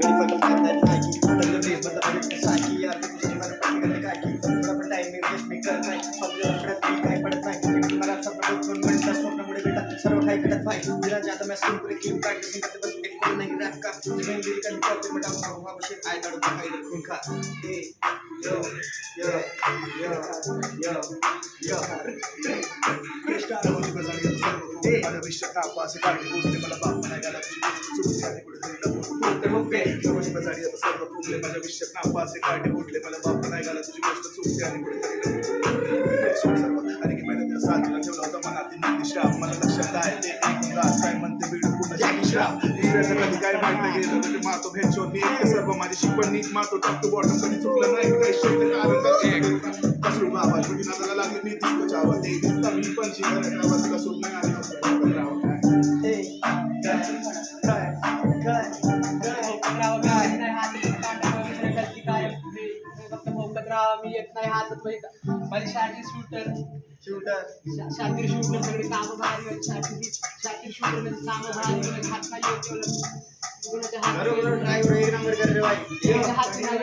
फक्त करतायत नाही तर बेस बदल साकी यार तुझी मला प्रॅक्टिकल काकी थोडा पण टाइमिंग वेस्ट मी करत नाही फक्त पडत नाही काय पडत नाही एक मला सपना दोन मिनिटं स्वप्नामुळे बेटा सर्व काही घडत नाही दिला जाता मैं सुन पूरे क्यों प्रॅक्टिसिंग करते बस एक पण नाही रॅप का मैं लिरिकल प्रॉपर मटा मागवा बशे आय दडो काही खून खा ए यो यो यो यो यो कृष्णा रोजी बजाडी सर्व माझ्या विषय का पास काढले बोलते मला बाप नाही घाला चुकते आणि कुठेतरी लपून ते मग रोजी बजाडी सर्व फुगले माझ्या विषय का पास काढले बोलते मला बाप नाही घाला तुझी गोष्ट चुकते आणि कुठेतरी लपून अरे की मैंने त्या साथीला ठेवला होता मनातील निश्राप मला लक्षात आहे ते एक रात काय म्हणते बीड पुन्हा निश्राप दुसऱ्याचं कधी काय मांडलं गेलं म्हणजे मातो भेटशो मी सर्व माझी शिकवण नीट मातो टॉप टू बॉटम कधी चुकलं नाही काही शब्द कारण कसरू बाबा तुझी नादाला लागली मी दिसतो चावा ते दिसता मी पण शिकवत राहावं तुला सुट नाही आली मी येत नाही हातात माझी शाकीर शूटर सगळे कामं भारी शाकीर शूटर कामं भारी हात खाली कोणाच्या बरोबर ड्राइवर एक नंबर कर रे भाई हात नाही